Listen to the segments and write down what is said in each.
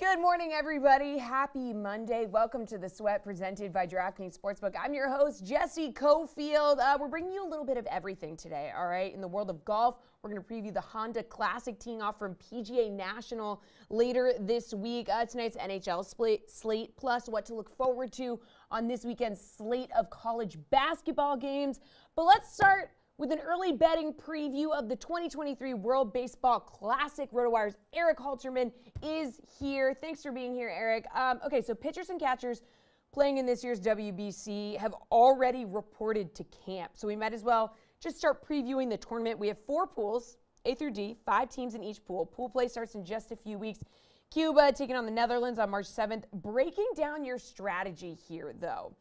Good morning, everybody. Happy Monday. Welcome to The Sweat presented by DraftKings Sportsbook. I'm your host, Jesse Cofield. We're bringing you a little bit of everything today, all right? In the world of golf, we're going to preview the Honda Classic teeing off from PGA National later this week. Tonight's NHL slate, plus what to look forward to on this weekend's slate of college basketball games. But let's start with an early betting preview of the 2023 World Baseball Classic. RotoWire's Eric Halterman is here. Thanks for being here, Eric. Okay, so pitchers and catchers playing in this year's WBC have already reported to camp. So we might as well just start previewing the tournament. We have 4 pools, A through D, 5 teams in each pool. Pool play starts in just a few weeks. Cuba taking on the Netherlands on March 7th. Breaking down your strategy here, though.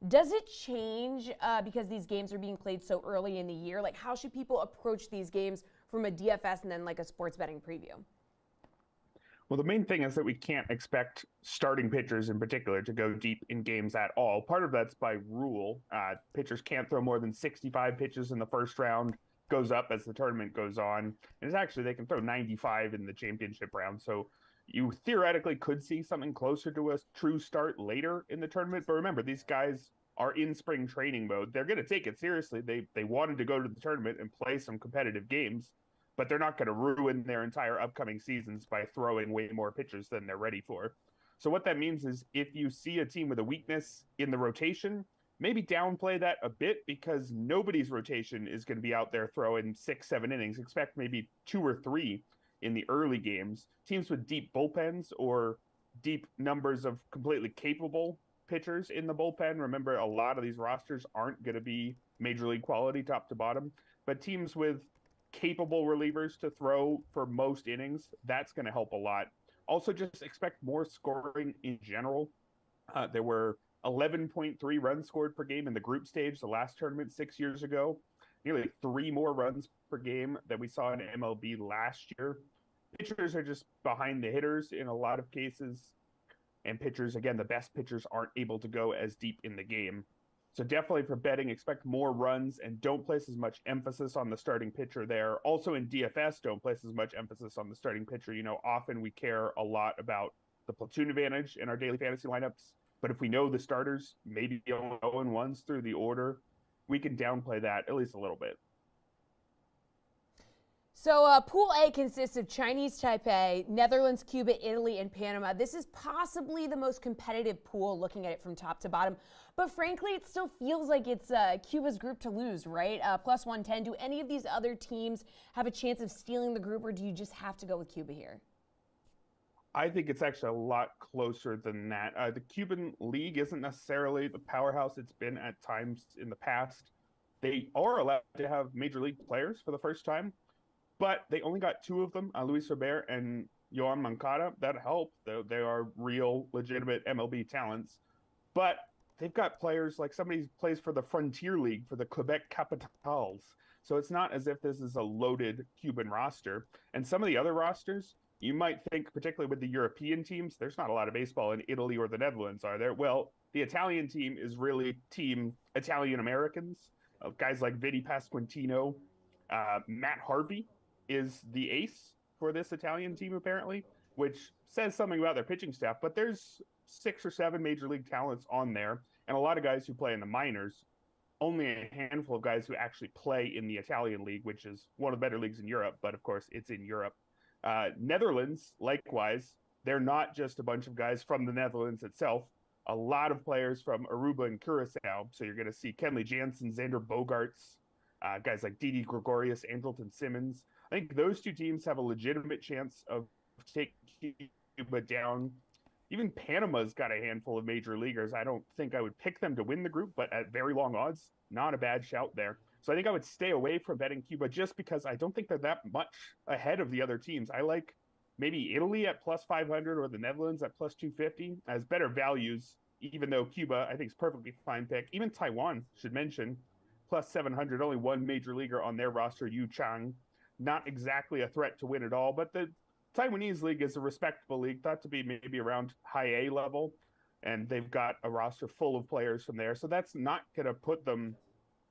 Does it change because these games are being played so early in the year? Like, how should people approach these games from a DFS and then like a sports betting preview? Well, the main thing is that we can't expect starting pitchers in particular to go deep in games at all. Part of that's by rule. Pitchers can't throw more than 65 pitches in the first round, goes up as the tournament goes on. And it's actually, they can throw 95 in the championship round. So you theoretically could see something closer to a true start later in the tournament. But remember, these guys are in spring training mode. They're going to take it seriously. They wanted to go to the tournament and play some competitive games, but they're not going to ruin their entire upcoming seasons by throwing way more pitches than they're ready for. So what that means is if you see a team with a weakness in the rotation, maybe downplay that a bit, because nobody's rotation is going to be out there throwing 6-7 innings. Expect maybe 2 or 3 in the early games. Teams with deep bullpens or deep numbers of completely capable pitchers in the bullpen. Remember, a lot of these rosters aren't going to be major league quality top to bottom, but teams with capable relievers to throw for most innings, that's going to help a lot. Also, just expect more scoring in general. There were 11.3 runs scored per game in the group stage the last tournament 6 years ago. Nearly 3 more runs per game than we saw in MLB last year. Pitchers are just behind the hitters in a lot of cases. And pitchers, again, the best pitchers aren't able to go as deep in the game. So definitely for betting, expect more runs and don't place as much emphasis on the starting pitcher there. Also in DFS, don't place as much emphasis on the starting pitcher. You know, often we care a lot about the platoon advantage in our daily fantasy lineups. But if we know the starters, maybe 0-1s through the order, we can downplay that at least a little bit. So Pool A consists of Chinese Taipei, Netherlands, Cuba, Italy, and Panama. This is possibly the most competitive pool looking at it from top to bottom. But frankly, it still feels like it's Cuba's group to lose, right? Plus 110. Do any of these other teams have a chance of stealing the group, or do you just have to go with Cuba here? I think it's actually a lot closer than that. The Cuban League isn't necessarily the powerhouse it's been at times in the past. They are allowed to have major league players for the first time, but they only got 2 of them, Luis Robert and Yoan Moncada. That helped. They are real, legitimate MLB talents. But they've got players like somebody who plays for the Frontier League, for the Quebec Capitals. So it's not as if this is a loaded Cuban roster. And some of the other rosters, you might think, particularly with the European teams, there's not a lot of baseball in Italy or the Netherlands, are there? Well, the Italian team is really team Italian-Americans. Guys like Vinny Pasquantino, Matt Harvey is the ace for this Italian team, apparently, which says something about their pitching staff. But there's 6 or 7 major league talents on there, and a lot of guys who play in the minors. Only a handful of guys who actually play in the Italian league, which is one of the better leagues in Europe, but of course it's in Europe. Netherlands, likewise, they're not just a bunch of guys from the Netherlands itself. A lot of players from Aruba and Curacao. So you're going to see Kenley Jansen, Xander Bogaerts, guys like Didi Gregorius, Andrelton Simmons. I think those 2 teams have a legitimate chance of taking Cuba down. Even Panama's got a handful of major leaguers. I don't think I would pick them to win the group, but at very long odds, not a bad shout there. So I think I would stay away from betting Cuba just because I don't think they're that much ahead of the other teams. I like maybe Italy at plus 500 or the Netherlands at plus 250 as better values, even though Cuba, I think, is perfectly fine pick. Even Taiwan, should mention, plus 700, only 1 major leaguer on their roster, Yu Chang. Not exactly a threat to win it all, but the Taiwanese league is a respectable league, thought to be maybe around high A level, and they've got a roster full of players from there. So that's not going to put them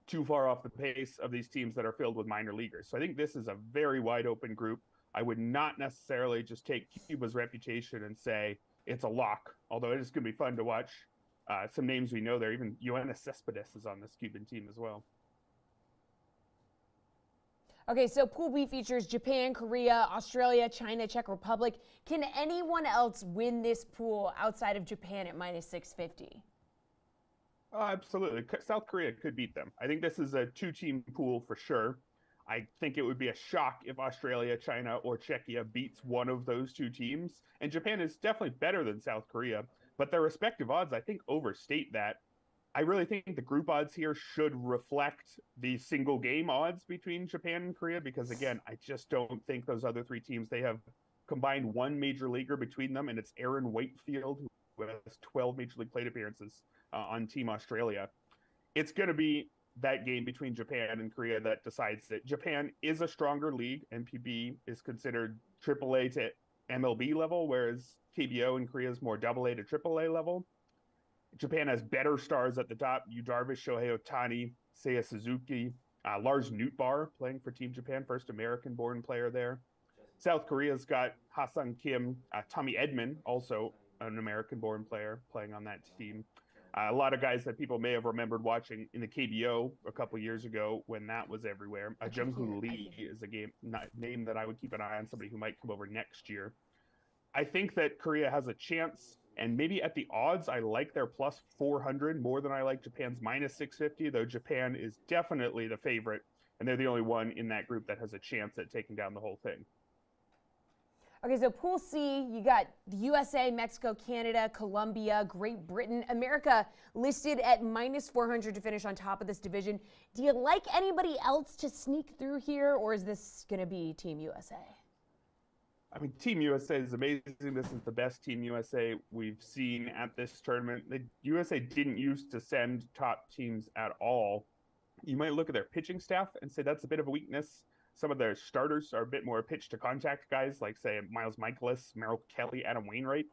too far off the pace of these teams that are filled with minor leaguers. So I think this is a very wide open group. I would not necessarily just take Cuba's reputation and say it's a lock, although it is going to be fun to watch some names we know there. Even Yoenis Cespedes is on this Cuban team as well. Okay, so Pool B features Japan, Korea, Australia, China, Czech Republic. Can anyone else win this pool outside of Japan at minus 650? Oh, absolutely. South Korea could beat them. I think this is a two-team pool for sure. I think it would be a shock if Australia, China, or Czechia beats one of those two teams. And Japan is definitely better than South Korea, but their respective odds, I think, overstate that. I really think the group odds here should reflect the single game odds between Japan and Korea because, again, I just don't think those other three teams, they have combined one major leaguer between them, and it's Aaron Wakefield, who has 12 major league plate appearances on Team Australia. It's going to be that game between Japan and Korea that decides that Japan is a stronger league. NPB is considered AAA to MLB level, whereas KBO in Korea is more AA to AAA level. Japan has better stars at the top. Yu Darvish, Shohei Ohtani, Seiya Suzuki, Lars Nootbaar playing for Team Japan, first American-born player there. South Korea's got Ha-Seong Kim, Tommy Edman, also an American-born player playing on that team. A lot of guys that people may have remembered watching in the KBO a couple years ago when that was everywhere. Jung-Hoo Lee is a name that I would keep an eye on, somebody who might come over next year. I think that Korea has a chance, and maybe at the odds, I like their plus 400 more than I like Japan's minus 650, though Japan is definitely the favorite, and they're the only one in that group that has a chance at taking down the whole thing. Okay, so Pool C, you got the USA, Mexico, Canada, Colombia, Great Britain, America listed at minus 400 to finish on top of this division. Do you like anybody else to sneak through here, or is this going to be Team USA? I mean, Team USA is amazing. This is the best Team USA we've seen at this tournament. The USA didn't used to send top teams at all. You might look at their pitching staff and say that's a bit of a weakness. Some of their starters are a bit more pitch to contact guys, like, say, Miles Michaelis, Merrill Kelly, Adam Wainwright.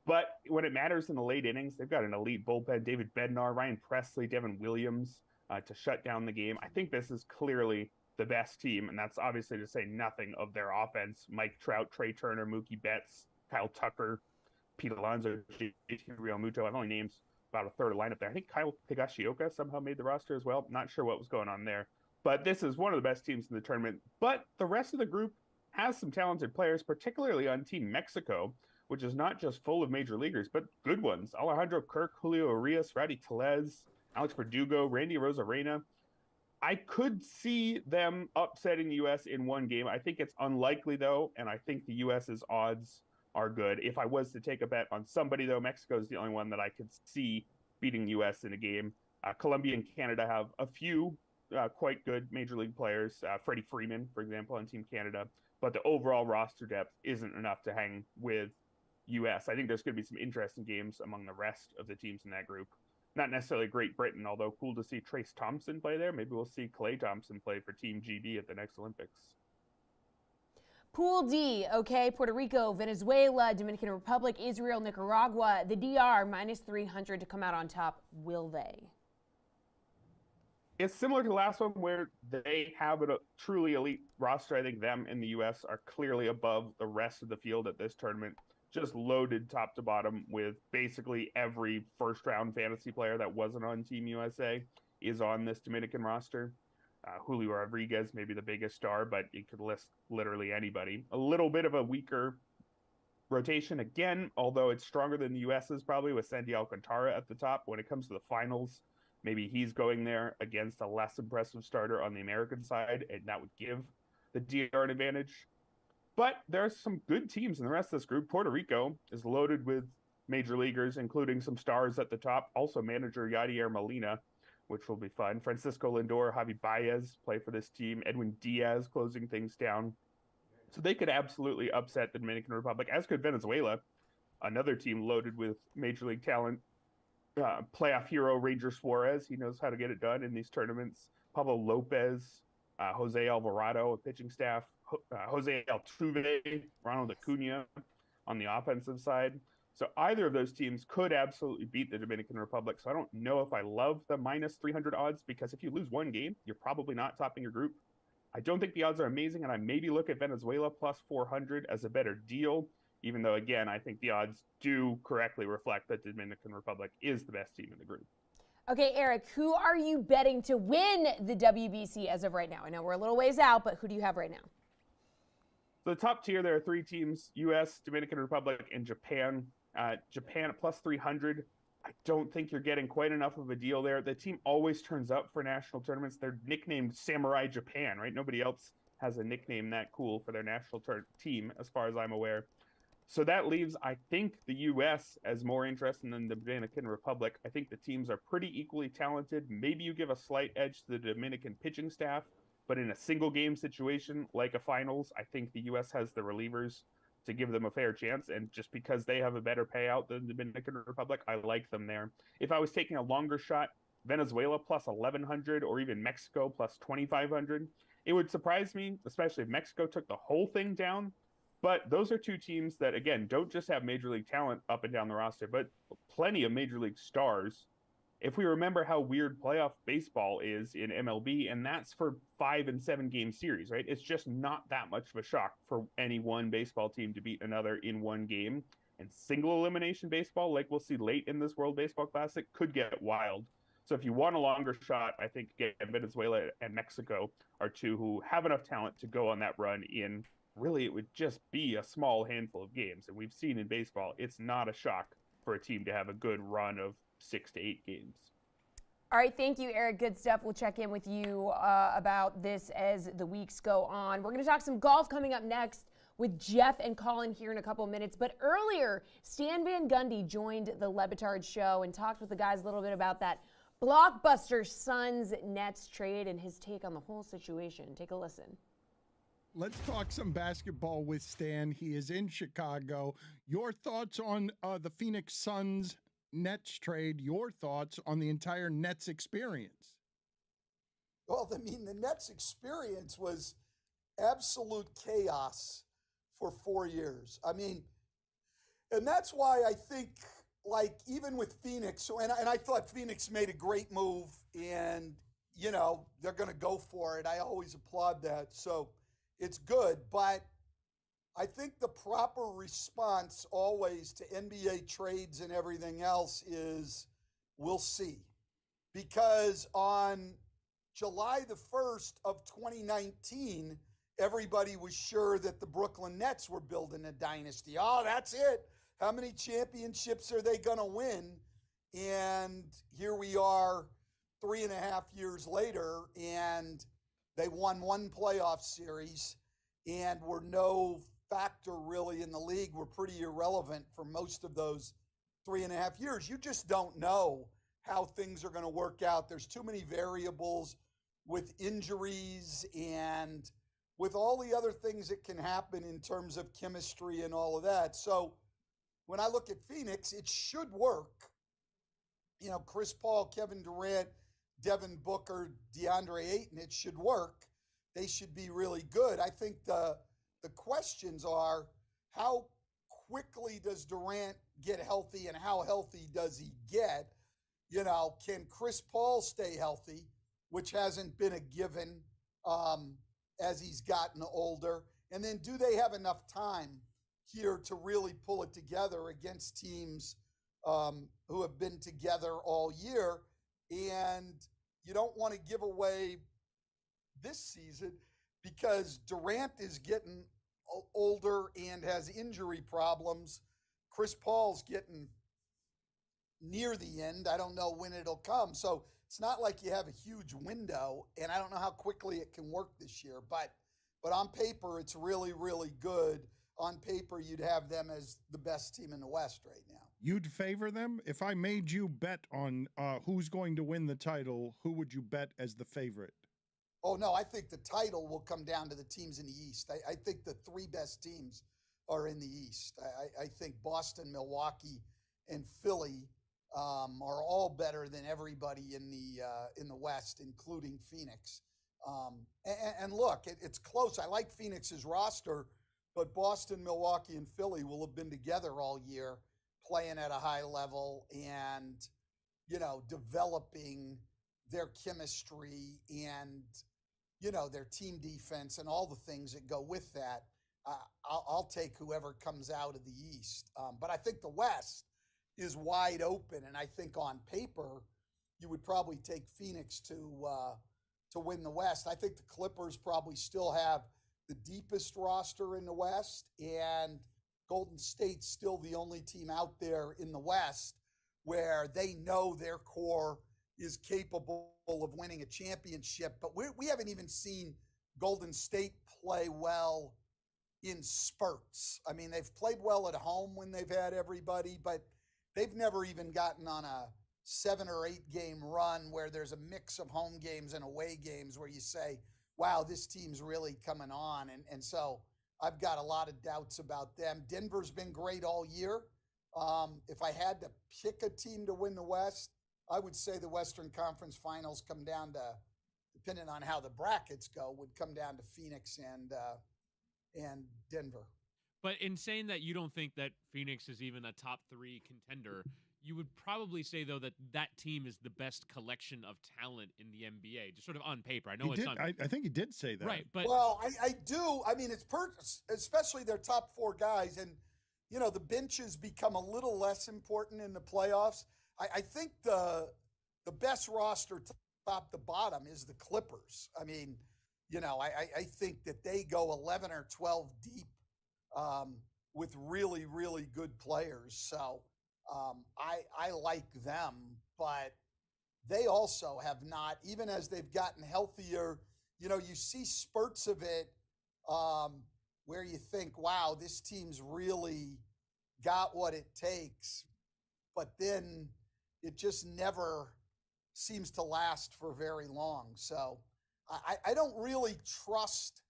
But when it matters in the late innings, they've got an elite bullpen, David Bednar, Ryan Presley, Devin Williams to shut down the game. I think this is clearly the best team, and that's obviously to say nothing of their offense. Mike Trout, Trey Turner, Mookie Betts, Kyle Tucker, Pete Alonso, JT Realmuto. I've only named about a third of the lineup there. I think Kyle Higashioka somehow made the roster as well. Not sure what was going on there. But this is one of the best teams in the tournament. But the rest of the group has some talented players, particularly on Team Mexico, which is not just full of major leaguers, but good ones. Alejandro Kirk, Julio Urias, Rowdy Tellez, Alex Verdugo, Randy Rosarena. I could see them upsetting the U.S. in one game. I think it's unlikely, though, and I think the U.S.'s odds are good. If I was to take a bet on somebody, though, Mexico is the only one that I could see beating the U.S. in a game. Colombia and Canada have a few quite good major league players. Freddie Freeman, for example, on Team Canada. But the overall roster depth isn't enough to hang with U.S. I think there's going to be some interesting games among the rest of the teams in that group. Not necessarily Great Britain, although cool to see Trace Thompson play there. Maybe we'll see Klay Thompson play for Team GB at the next Olympics. Pool D, okay, Puerto Rico, Venezuela, Dominican Republic, Israel, Nicaragua, the DR, minus 300 to come out on top. Will they? It's similar to the last one where they have a truly elite roster. I think them and the U.S. are clearly above the rest of the field at this tournament. Just loaded top to bottom with basically every first-round fantasy player that wasn't on Team USA is on this Dominican roster. Julio Rodriguez, maybe the biggest star, but you could list literally anybody. A little bit of a weaker rotation again, although it's stronger than the US's probably with Sandy Alcantara at the top. When it comes to the finals, maybe he's going there against a less impressive starter on the American side, and that would give the DR an advantage. But there are some good teams in the rest of this group. Puerto Rico is loaded with major leaguers, including some stars at the top. Also, manager Yadier Molina, which will be fun. Francisco Lindor, Javi Baez play for this team. Edwin Diaz closing things down. So they could absolutely upset the Dominican Republic, as could Venezuela, another team loaded with major league talent. Playoff hero Ranger Suarez, he knows how to get it done in these tournaments. Pablo Lopez, Jose Alvarado, a pitching staff. Jose Altuve, Ronald Acuna on the offensive side. So either of those teams could absolutely beat the Dominican Republic. So I don't know if I love the minus 300 odds, because if you lose one game, you're probably not topping your group. I don't think the odds are amazing, and I maybe look at Venezuela plus 400 as a better deal, even though, again, I think the odds do correctly reflect that the Dominican Republic is the best team in the group. Okay, Eric, who are you betting to win the WBC as of right now? I know we're a little ways out, but who do you have right now? So the top tier, there are three teams: U.S., Dominican Republic, and Japan. Japan at plus 300. I don't think you're getting quite enough of a deal there. The team always turns up for national tournaments. They're nicknamed Samurai Japan, right? Nobody else has a nickname that cool for their national team, as far as I'm aware. So that leaves, I think, the U.S. as more interesting than the Dominican Republic. I think the teams are pretty equally talented. Maybe you give a slight edge to the Dominican pitching staff, but in a single game situation like a finals, I think the U.S. has the relievers to give them a fair chance. And just because they have a better payout than the Dominican Republic, I like them there. If I was taking a longer shot, Venezuela plus 1,100 or even Mexico plus 2,500, it would surprise me, especially if Mexico took the whole thing down. But those are two teams that, again, don't just have major league talent up and down the roster, but plenty of major league stars. If we remember how weird playoff baseball is in MLB, and that's for 5 and 7 game series, right? It's just not that much of a shock for any one baseball team to beat another in one game. And single elimination baseball, like we'll see late in this World Baseball Classic, could get wild. So if you want a longer shot, I think Venezuela and Mexico are two who have enough talent to go on that run in, really, it would just be a small handful of games. And we've seen in baseball, it's not a shock for a team to have a good run of 6 to 8 games. All right, thank you, Eric. Good stuff. We'll check in with you about this as the weeks go on. We're going to talk some golf coming up next with Jeff and Colin here in a couple of minutes. But earlier, Stan Van Gundy joined the Le Batard show and talked with the guys a little bit about that blockbuster Suns-Nets trade and his take on the whole situation. Take a listen. Let's talk some basketball with Stan. He is in Chicago. Your thoughts on the Phoenix Suns Nets trade, your thoughts on the entire Nets experience? Well, I mean, the Nets experience was absolute chaos for 4 years. I mean, and that's why I think, like, even with Phoenix, and I thought Phoenix made a great move, and, you know, they're going to go for it. I always applaud that. So it's good, but I think the proper response always to NBA trades and everything else is we'll see. Because on July the 1st of 2019, everybody was sure that the Brooklyn Nets were building a dynasty. Oh, that's it. How many championships are they going to win? And here we are 3.5 years later, and they won one playoff series and were no factor really in the league, were pretty irrelevant for most of those 3.5 years. You just don't know how things are going to work out. There's too many variables with injuries and with all the other things that can happen in terms of chemistry and all of that. So when I look at Phoenix, it should work. You know, Chris Paul, Kevin Durant, Devin Booker, DeAndre Ayton, it should work. They should be really good. I think the questions are, how quickly does Durant get healthy and how healthy does he get? You know, can Chris Paul stay healthy, which hasn't been a given as he's gotten older? And then do they have enough time here to really pull it together against teams who have been together all year? And you don't want to give away this season because Durant is getting older and has injury problems. Chris Paul's getting near the end. I don't know when it'll come. So it's not like you have a huge window, and I don't know how quickly it can work this year. But on paper, it's really, really good. On paper, you'd have them as the best team in the West right now. You'd favor them? If I made you bet on who's going to win the title, who would you bet as the favorite? Oh, no, I think the title will come down to the teams in the East. I think the three best teams are in the East. I think Boston, Milwaukee, and Philly are all better than everybody in the West, including Phoenix. And look, it's close. I like Phoenix's roster, but Boston, Milwaukee, and Philly will have been together all year, playing at a high level and, you know, developing their chemistry and, their team defense and all the things that go with that, I'll take whoever comes out of the East. But I think the West is wide open, and I think on paper you would probably take Phoenix to win the West. I think the Clippers probably still have the deepest roster in the West, and Golden State's still the only team out there in the West where they know their core is capable of winning a championship. But we haven't even seen Golden State play well in spurts. I mean, they've played well at home when they've had everybody, but they've never even gotten on a 7 or 8 game run where there's a mix of home games and away games where you say, wow, this team's really coming on. And so I've got a lot of doubts about them. Denver's been great all year. If I had to pick a team to win the West, I would say the Western Conference Finals come down to, depending on how the brackets go, would come down to Phoenix and Denver. But in saying that you don't think that Phoenix is even a top 3 contender, you would probably say, though, that team is the best collection of talent in the NBA, just sort of on paper. I know I think he did say that. Right, but well, I do. I mean, it's especially their top 4 guys, and the benches become a little less important in the playoffs. I think the best roster top to bottom is the Clippers. I mean, I think that they go 11 or 12 deep with really, really good players. So I like them, but they also have not, even as they've gotten healthier, you see spurts of it where you think, wow, this team's really got what it takes. But then it just never seems to last for very long. So I don't really trust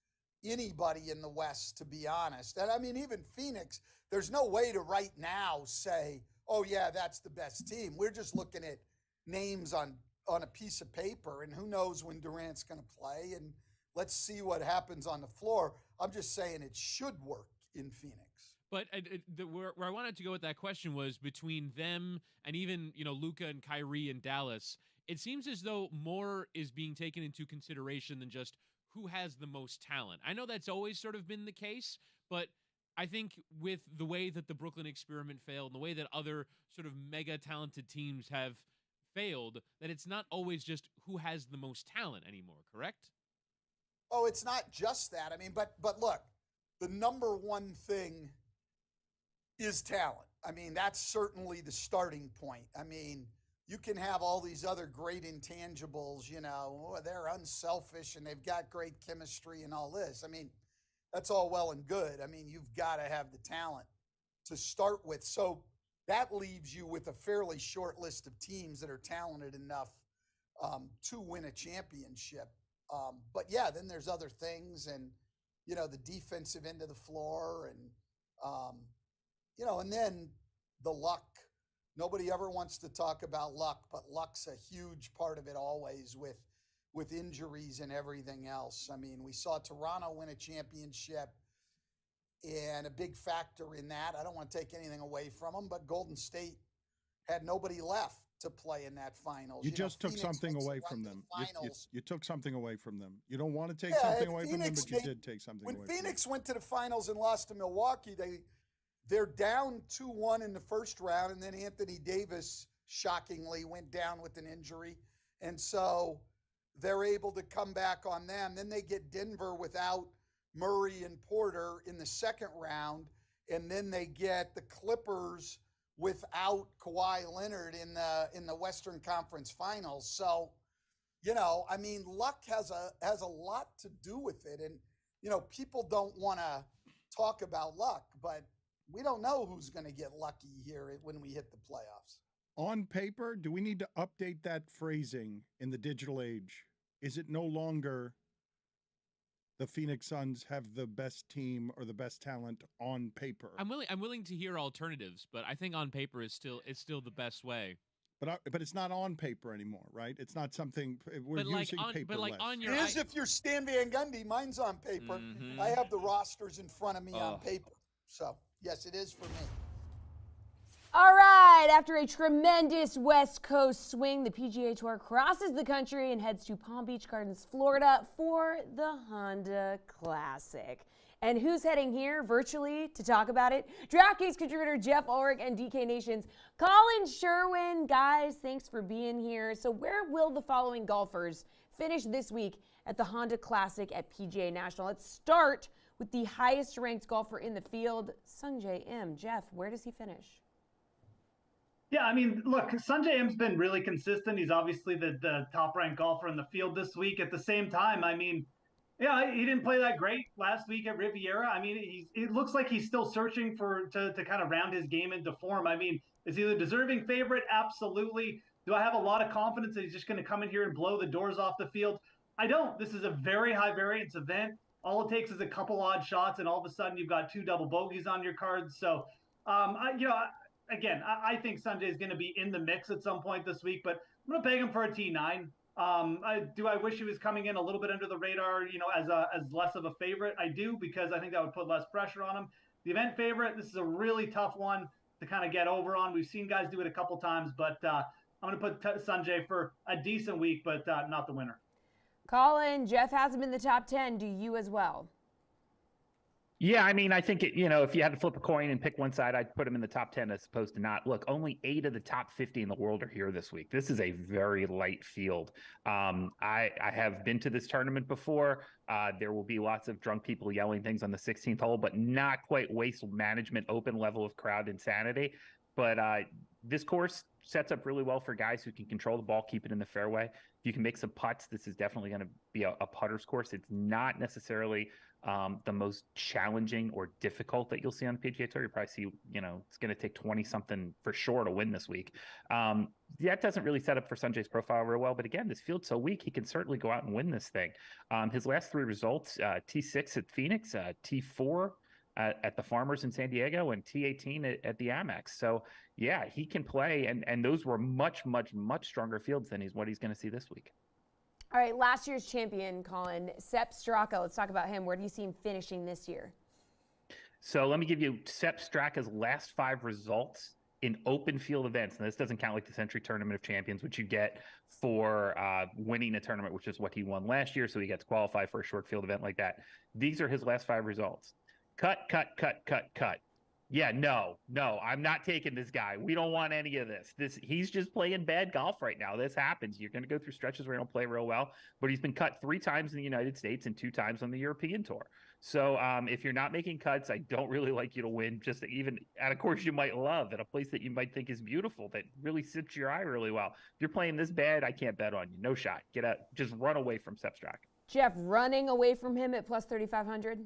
anybody in the West, to be honest. And I mean, even Phoenix, there's no way to right now say, oh yeah, that's the best team. We're just looking at names on a piece of paper, and who knows when Durant's going to play, and let's see what happens on the floor. I'm just saying it should work in Phoenix. But where I wanted to go with that question was between them and even, Luka and Kyrie in Dallas. It seems as though more is being taken into consideration than just who has the most talent. I know that's always sort of been the case, but I think with the way that the Brooklyn experiment failed and the way that other sort of mega talented teams have failed, that it's not always just who has the most talent anymore, correct? Oh, it's not just that. I mean, but look, the number one thing is talent. I mean, that's certainly the starting point. I mean, you can have all these other great intangibles, they're unselfish and they've got great chemistry and all this. I mean, that's all well and good. I mean, you've got to have the talent to start with. So that leaves you with a fairly short list of teams that are talented enough to win a championship. But yeah, then there's other things, and, the defensive end of the floor, and, and then the luck. Nobody ever wants to talk about luck, but luck's a huge part of it always with injuries and everything else. I mean, we saw Toronto win a championship, and a big factor in that, I don't want to take anything away from them, but Golden State had nobody left to play in that finals. You just took something away from them. You took something away from them. You don't want to take something away from them, but you did take something away from them. When Phoenix went to the finals and lost to Milwaukee, they're down 2-1 in the first round, and then Anthony Davis, shockingly, went down with an injury. And so they're able to come back on them. Then they get Denver without Murray and Porter in the second round, and then they get the Clippers without Kawhi Leonard in the Western Conference Finals. So, I mean, luck has a lot to do with it. And, people don't want to talk about luck, but we don't know who's going to get lucky here when we hit the playoffs. On paper, do we need to update that phrasing in the digital age? Is it no longer the Phoenix Suns have the best team or the best talent on paper? I'm willing to hear alternatives, but I think on paper is still the best way. But it's not on paper anymore, right? It's not something we're using paper. But like less. on your, it is if you're Stan Van Gundy. Mine's on paper. Mm-hmm. I have the rosters in front of me on paper. So yes, it is for me. All right, after a tremendous West Coast swing, the PGA Tour crosses the country and heads to Palm Beach Gardens, Florida for the Honda Classic. And who's heading here virtually to talk about it? DraftKings contributor Jeff Ulrich and DK Nation's Colin Sherwin. Guys, thanks for being here. So where will the following golfers finish this week at the Honda Classic at PGA National? Let's start with the highest ranked golfer in the field, Sungjae Im. Jeff, where does he finish? Yeah, I mean, look, Sungjae Im's been really consistent. He's obviously the top-ranked golfer in the field this week. At the same time, I mean, yeah, he didn't play that great last week at Riviera. I mean, it looks like he's still searching to kind of round his game into form. I mean, is he the deserving favorite? Absolutely. Do I have a lot of confidence that he's just going to come in here and blow the doors off the field? I don't. This is a very high variance event. All it takes is a couple odd shots, and all of a sudden you've got 2 double bogeys on your cards. So, I think Sungjae is going to be in the mix at some point this week, but I'm going to peg him for a T9. I wish he was coming in a little bit under the radar, as less of a favorite? I do, because I think that would put less pressure on him. The event favorite, this is a really tough one to kind of get over on. We've seen guys do it a couple times, but I'm going to put Sungjae for a decent week, but not the winner. Colin, Jeff has him in the top 10. Do you as well? Yeah, I mean, I think, if you had to flip a coin and pick one side, I'd put him in the top 10 as opposed to not. Look, only 8 of the top 50 in the world are here this week. This is a very light field. I have been to this tournament before. There will be lots of drunk people yelling things on the 16th hole, but not quite waste management, open level of crowd insanity. But this course sets up really well for guys who can control the ball, keep it in the fairway. If you can make some putts, this is definitely going to be a putter's course. It's not necessarily the most challenging or difficult that you'll see on the PGA Tour. You probably see, it's going to take 20-something for sure to win this week. That doesn't really set up for Sungjae's profile real well. But again, this field's so weak, he can certainly go out and win this thing. His last 3 results, T6 at Phoenix, T4 at the Farmers in San Diego, and T18 at the Amex. So, yeah, he can play. And those were much, much, much stronger fields than what he's going to see this week. All right, last year's champion, Colin, Sepp Straka. Let's talk about him. Where do you see him finishing this year? So let me give you Sepp Straka's last 5 results in open field events. And this doesn't count like the Century Tournament of Champions, which you get for winning a tournament, which is what he won last year. So he gets qualified for a short field event like that. These are his last 5 results. Cut. Yeah, no, I'm not taking this guy. We don't want any of this. He's just playing bad golf right now. This happens. You're going to go through stretches where he don't play real well, but he's been cut 3 times in the United States and 2 times on the European Tour. So if you're not making cuts, I don't really like you to win, just even at a course you might love, at a place that you might think is beautiful, that really sits your eye really well. If you're playing this bad, I can't bet on you. No shot. Get out. Just run away from Sepp Straka. Jeff, running away from him at plus 3,500?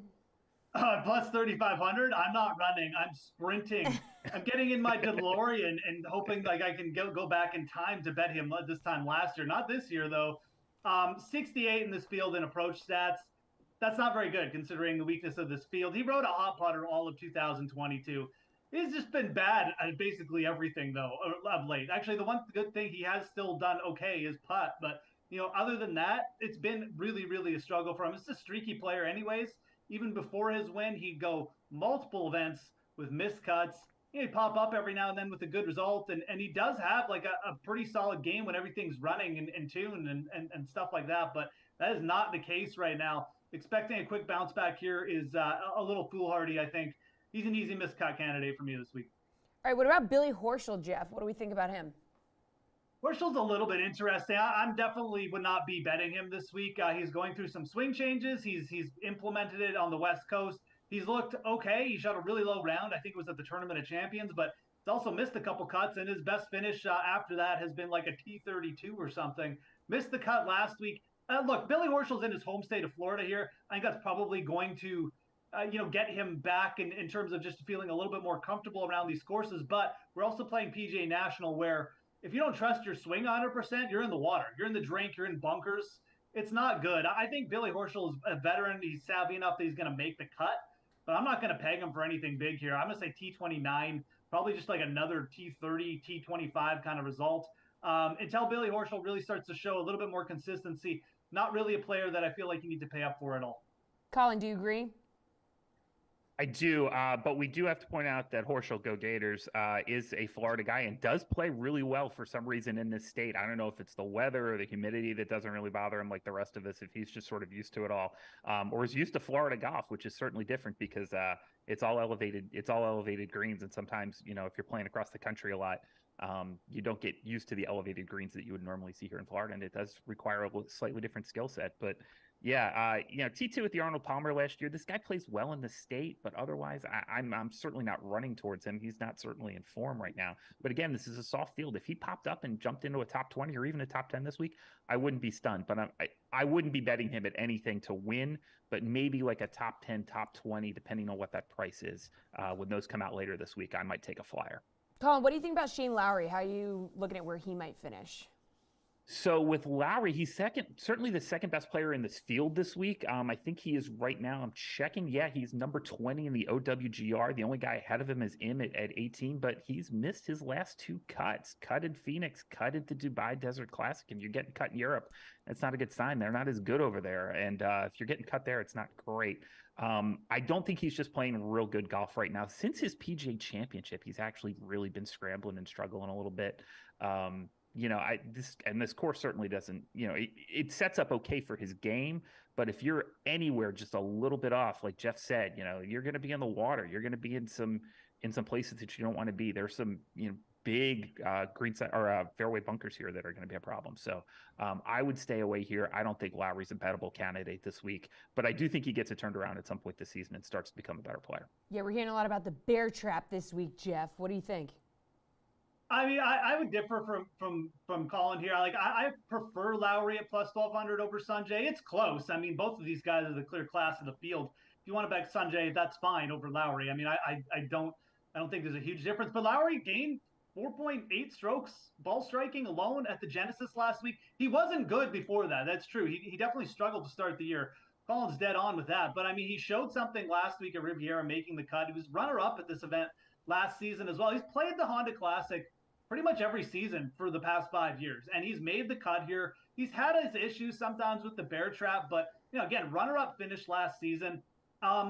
Plus 3,500. I'm not running. I'm sprinting. I'm getting in my DeLorean and hoping like I can go back in time to bet him this time last year. Not this year though. 68 in this field in approach stats. That's not very good considering the weakness of this field. He rode a hot putter all of 2022. He's just been bad at basically everything though of late. Actually, the one good thing he has still done okay is putt, but other than that, it's been really, really a struggle for him. It's a streaky player anyways. Even before his win, he'd go multiple events with missed cuts. He'd pop up every now and then with a good result. And he does have like a pretty solid game when everything's running and tuned and stuff like that. But that is not the case right now. Expecting a quick bounce back here is a little foolhardy, I think. He's an easy miscut candidate for me this week. All right, what about Billy Horschel, Jeff? What do we think about him? Horschel's a little bit interesting. I'm definitely would not be betting him this week. He's going through some swing changes. He's implemented it on the West Coast. He's looked okay. He shot a really low round. I think it was at the Tournament of Champions, but he's also missed a couple cuts, and his best finish after that has been like a T32 or something. Missed the cut last week. Look, Billy Horschel's in his home state of Florida here. I think that's probably going to get him back in terms of just feeling a little bit more comfortable around these courses. But we're also playing PGA National where if you don't trust your swing 100%, you're in the water. You're in the drink. You're in bunkers. It's not good. I think Billy Horschel is a veteran. He's savvy enough that he's going to make the cut. But I'm not going to peg him for anything big here. I'm going to say T29, probably just like another T30, T25 kind of result. Until Billy Horschel really starts to show a little bit more consistency. Not really a player that I feel like you need to pay up for at all. Colin, do you agree? I do, but we do have to point out that Horschel Go Gators is a Florida guy and does play really well for some reason in this state. I don't know if it's the weather or the humidity that doesn't really bother him like the rest of us, if he's just sort of used to it all, or is used to Florida golf, which is certainly different because it's all elevated. It's all elevated greens, and sometimes if you're playing across the country a lot, you don't get used to the elevated greens that you would normally see here in Florida, and it does require a slightly different skill set, but. Yeah, T2 with the Arnold Palmer last year. This guy plays well in the state, but otherwise, I'm certainly not running towards him. He's not certainly in form right now. But again, this is a soft field. If he popped up and jumped into a top 20 or even a top 10 this week, I wouldn't be stunned. But I wouldn't be betting him at anything to win, but maybe like a top 10, top 20, depending on what that price is. When those come out later this week, I might take a flyer. Colin, what do you think about Shane Lowry? How are you looking at where he might finish? So with Lowry, he's certainly the second best player in this field this week. I think he is right now. I'm checking. Yeah, he's number 20 in the OWGR. The only guy ahead of him is Im at 18, but he's missed his last two cuts. Cut in Phoenix, cut at the Dubai Desert Classic, and you're getting cut in Europe. That's not a good sign. They're not as good over there. And if you're getting cut there, it's not great. I don't think he's just playing real good golf right now. Since his PGA Championship, he's actually really been scrambling and struggling a little bit. This course certainly doesn't, it sets up okay for his game, but if you're anywhere just a little bit off, like Jeff said, you're going to be in the water. You're going to be in some places that you don't want to be. There's some, big greenside or fairway bunkers here that are going to be a problem. So I would stay away here. I don't think Lowry's a bettable candidate this week, but I do think he gets it turned around at some point this season and starts to become a better player. Yeah, we're hearing a lot about the bear trap this week, Jeff. What do you think? I mean, I would differ from Colin here. I prefer Lowry at plus 1,200 over Sanjay. It's close. I mean, both of these guys are the clear class of the field. If you want to bet Sanjay, that's fine over Lowry. I mean, I don't think there's a huge difference. But Lowry gained 4.8 strokes ball striking alone at the Genesis last week. He wasn't good before that. That's true. He definitely struggled to start the year. Colin's dead on with that. But I mean, he showed something last week at Riviera making the cut. He was runner-up at this event last season as well. He's played the Honda Classic pretty much every season for the past 5 years, and he's made the cut here. He's had his issues sometimes with the bear trap, but again, runner-up finish last season.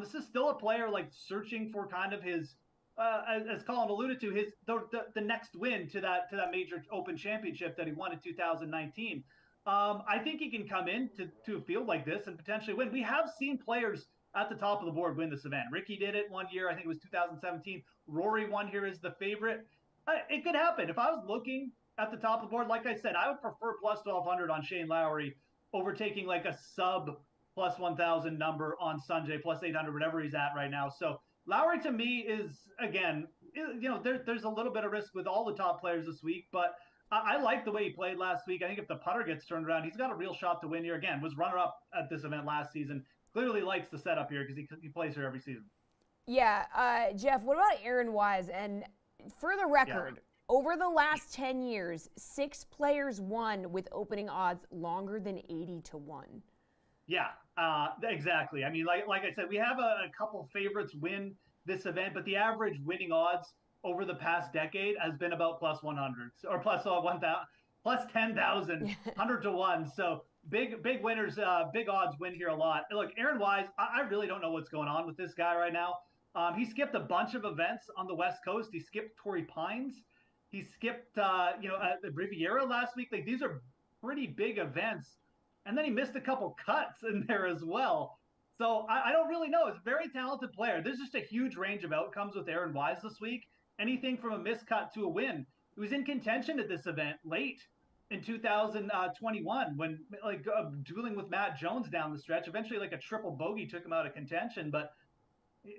This is still a player searching for kind of his, as Colin alluded to, his the next win to that major Open Championship that he won in 2019. I think he can come in to a field like this and potentially win. We have seen players at the top of the board win this event. Ricky did it one year. I think it was 2017. Rory won here as the favorite. It could happen. If I was looking at the top of the board, like I said, I would prefer plus 1,200 on Shane Lowry over taking a sub plus 1,000 number on Sanjay, plus 800, whatever he's at right now. So Lowry to me is, again, there's a little bit of risk with all the top players this week, but I like the way he played last week. I think if the putter gets turned around, he's got a real shot to win here. Again, was runner-up at this event last season. Clearly likes the setup here because he plays here every season. Yeah, Jeff, what about Aaron Wise? And for the record, over the last 10 years, 6 players won with opening odds longer than 80 to 1. Yeah, exactly. I mean, like I said, we have a couple favorites win this event, but the average winning odds over the past decade has been about plus 100 or plus 1,000, plus 10,000, 100 to 1. So big winners, big odds win here a lot. Look, Aaron Wise, I really don't know what's going on with this guy right now. He skipped a bunch of events on the West Coast. He skipped Torrey Pines. He skipped, the Riviera last week. These are pretty big events. And then he missed a couple cuts in there as well. So I don't really know. It's a very talented player. There's just a huge range of outcomes with Aaron Wise this week. Anything from a miscut to a win. He was in contention at this event late in 2021 when dueling with Matt Jones down the stretch. Eventually, a triple bogey took him out of contention, but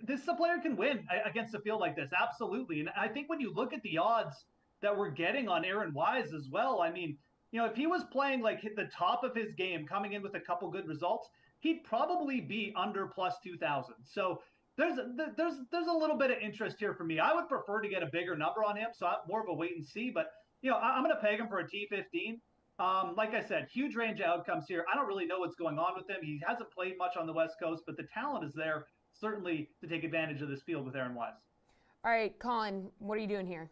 this player can win against a field like this, absolutely. And I think when you look at the odds that we're getting on Aaron Wise as well, I mean, if he was playing the top of his game, coming in with a couple good results, he'd probably be under plus 2,000. So there's a little bit of interest here for me. I would prefer to get a bigger number on him, so I'm more of a wait and see. But I'm going to peg him for a T15. Like I said, huge range of outcomes here. I don't really know what's going on with him. He hasn't played much on the West Coast, but the talent is there. Certainly to take advantage of this field with Aaron Wise. All right, Colin, what are you doing here?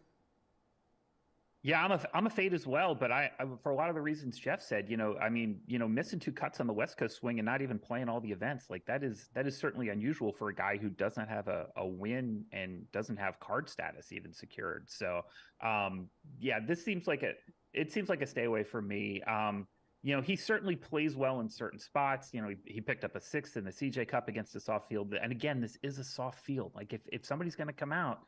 Yeah, I'm a fade as well, but I for a lot of the reasons Jeff said, missing 2 cuts on the West Coast swing and not even playing all the events, like that is certainly unusual for a guy who doesn't have a win and doesn't have card status even secured. So, yeah, this seems like a stay away for me. He certainly plays well in certain spots. He picked up a 6th in the CJ Cup against a soft field, and again, this is a soft field. Like if somebody's going to come out,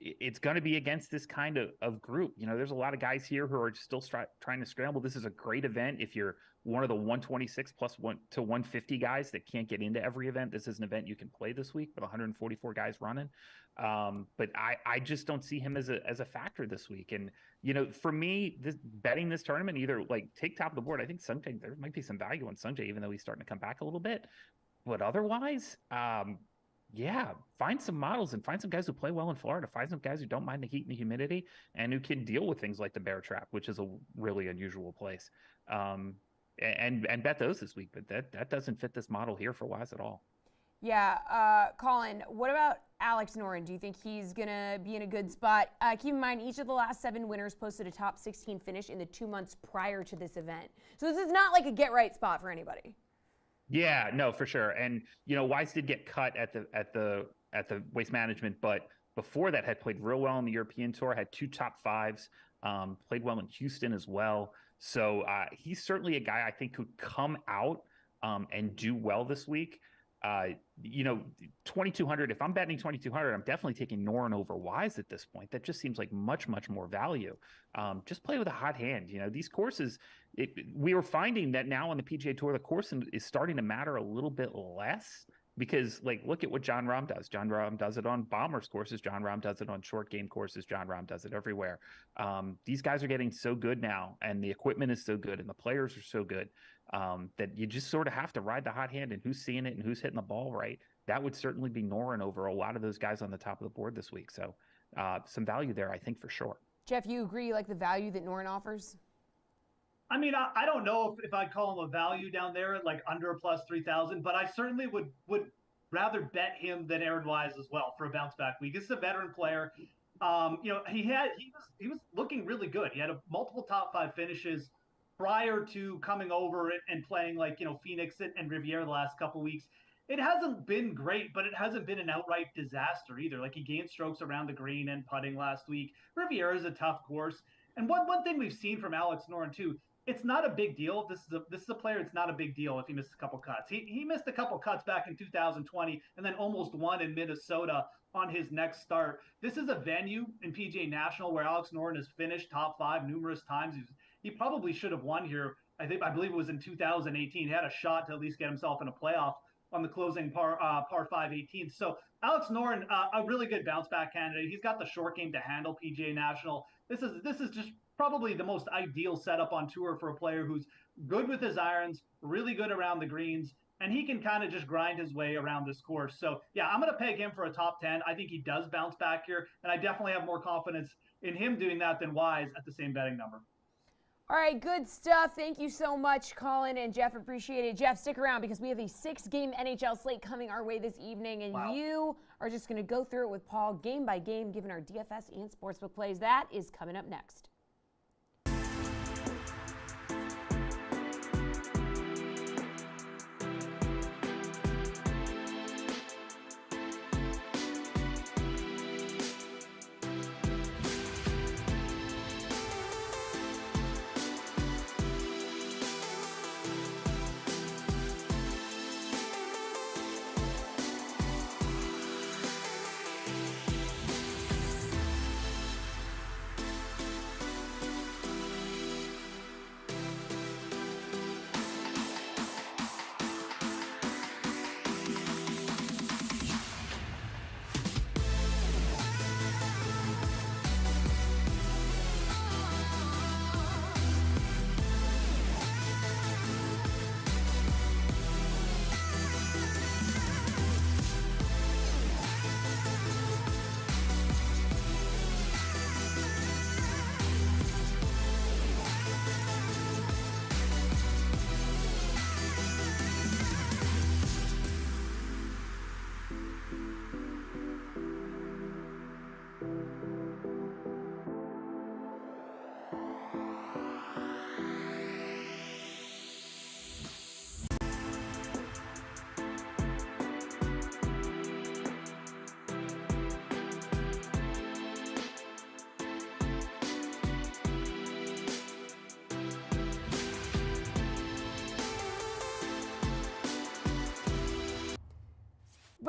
it's going to be against this kind of group. There's a lot of guys here who are still trying to scramble. This is a great event. If you're one of the 126 plus 1 to 150 guys that can't get into every event, this is an event you can play this week with 144 guys running. But I just don't see him as a factor this week. And, for me, betting this tournament, either like take top of the board. I think Sanjay, there might be some value on Sanjay, even though he's starting to come back a little bit. But otherwise, yeah, find some models and find some guys who play well in Florida. Find some guys who don't mind the heat and the humidity and who can deal with things like the Bear Trap, which is a really unusual place. And bet those this week. But that doesn't fit this model here for Wise at all. Yeah, Colin, what about Alex Noren? Do you think he's going to be in a good spot? Keep in mind, each of the last 7 winners posted a top 16 finish in the 2 months prior to this event. So this is not like a get-right spot for anybody. Yeah, no, for sure. And, Wise did get cut at the Waste Management, but before that had played real well on the European Tour, had 2 top 5s, played well in Houston as well. So he's certainly a guy I think could come out and do well this week. 2,200, if I'm betting 2,200, I'm definitely taking Noren over Wise at this point. That just seems like much, much more value. Just play with a hot hand. These courses, we were finding that now on the PGA Tour, the course is starting to matter a little bit less because, like, look at what Jon Rahm does. Jon Rahm does it on Bombers courses. Jon Rahm does it on short game courses. Jon Rahm does it everywhere. These guys are getting so good now, and the equipment is so good, and the players are so good that you just sort of have to ride the hot hand and who's seeing it and who's hitting the ball right. That would certainly be Noren over a lot of those guys on the top of the board this week. So some value there, I think, for sure. Jeff, you agree you like the value that Noren offers? I mean, I don't know if I'd call him a value down there at like under plus 3,000, but I certainly would rather bet him than Aaron Wise as well for a bounce back week. This is a veteran player. He was looking really good. He had multiple top 5 finishes prior to coming over and playing like, Phoenix and Riviera the last couple weeks. It hasn't been great, but it hasn't been an outright disaster either. Like he gained strokes around the green and putting last week. Riviera is a tough course. And one thing we've seen from Alex Noren too, it's not a big deal. This is a player. It's not a big deal if he misses a couple cuts. He missed a couple cuts back in 2020 and then almost won in Minnesota on his next start. This is a venue in PGA National where Alex Noren has finished top 5 numerous times. He probably should have won here. I believe it was in 2018. He had a shot to at least get himself in a playoff on the closing par 5 18th. So Alex Noren, a really good bounce back candidate. He's got the short game to handle PGA National. This is just probably the most ideal setup on tour for a player who's good with his irons, really good around the greens, and he can kind of just grind his way around this course. So yeah, I'm going to peg him for a top 10. I think he does bounce back here, and I definitely have more confidence in him doing that than Wise at the same betting number. All right, good stuff. Thank you so much, Colin and Jeff. Appreciate it. Jeff, stick around because we have a 6-game NHL slate coming our way this evening, and you are just going to go through it with Paul game by game, given our DFS and sportsbook plays. That is coming up next.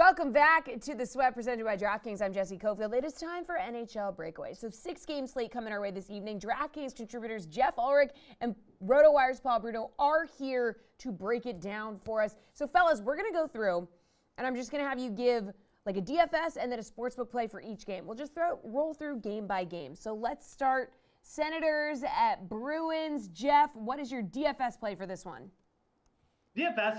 Welcome back to the Sweat presented by DraftKings. I'm Jesse Cofield. It is time for NHL Breakaway. So 6-game slate coming our way this evening. DraftKings contributors Jeff Ulrich and RotoWire's Paul Bruno are here to break it down for us. So fellas, we're going to go through, and I'm just going to have you give like a DFS and then a sportsbook play for each game. We'll just roll through game by game. So let's start Senators at Bruins. Jeff, what is your DFS play for this one? DFS,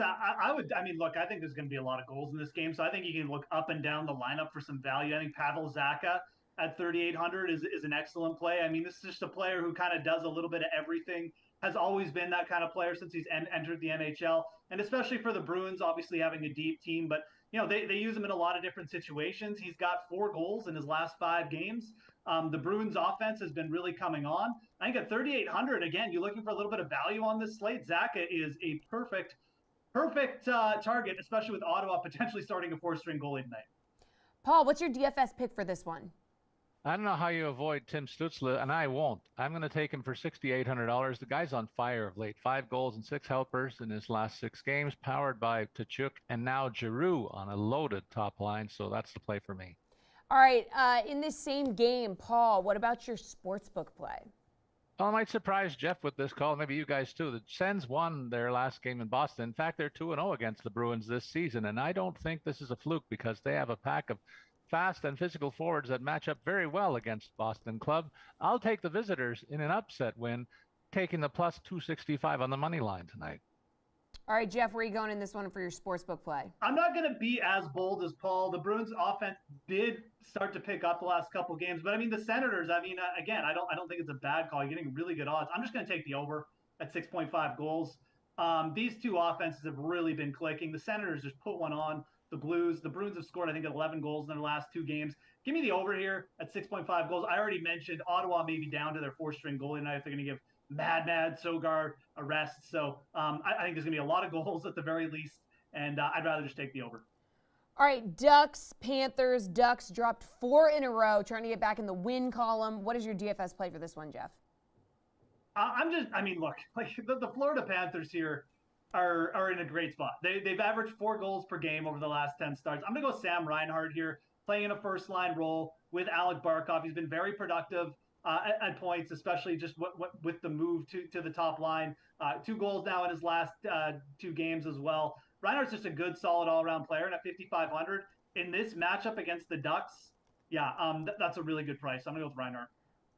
look, I think there's going to be a lot of goals in this game, so I think you can look up and down the lineup for some value. I think Pavel Zacha at 3,800 is an excellent play. I mean, this is just a player who kind of does a little bit of everything, has always been that kind of player since he's entered the NHL, and especially for the Bruins, obviously having a deep team, but they use him in a lot of different situations. He's got 4 goals in his last 5 games. The Bruins offense has been really coming on. I think at 3,800, again, you're looking for a little bit of value on this slate. Zacha is a perfect target, especially with Ottawa potentially starting a 4-string goalie tonight. Paul, what's your DFS pick for this one? I don't know how you avoid Tim Stützle, and I won't. I'm going to take him for $6,800. The guy's on fire of late. 5 goals and 6 helpers in his last 6 games, powered by Tkachuk and now Giroux on a loaded top line, so that's the play for me. All right, in this same game, Paul, what about your sportsbook play? Well, I might surprise Jeff with this call, maybe you guys too. The Sens won their last game in Boston. In fact, they're 2-0 against the Bruins this season, and I don't think this is a fluke because they have a pack of fast and physical forwards that match up very well against Boston Club. I'll take the visitors in an upset win, taking the plus 265 on the money line tonight. All right, Jeff, where are you going in this one for your sportsbook play? I'm not going to be as bold as Paul. The Bruins offense did start to pick up the last couple games, but I mean the Senators. Again, I don't think it's a bad call. You're getting really good odds. I'm just going to take the over at 6.5 goals. These two offenses have really been clicking. The Senators just put one on the Bruins have scored, I think, 11 goals in their last 2 games. Give me the over here at 6.5 goals. I already mentioned Ottawa may be down to their 4-string goalie tonight if they're going to give Mad Sogar a rest. So I think there's going to be a lot of goals at the very least, and I'd rather just take the over. All right, Ducks, Panthers. Ducks dropped 4 in a row, trying to get back in the win column. What is your DFS play for this one, Jeff? Look, like the Florida Panthers here are in a great spot. They've averaged 4 goals per game over the last 10 starts. I'm going to go Sam Reinhart here, playing in a first-line role with Alec Barkov. He's been very productive at points, especially just with the move to the top line. 2 goals now in his last 2 games as well. Reinhardt's just a good, solid all-around player, and at 5,500 in this matchup against the Ducks, that's a really good price. I'm going to go with Reinhardt.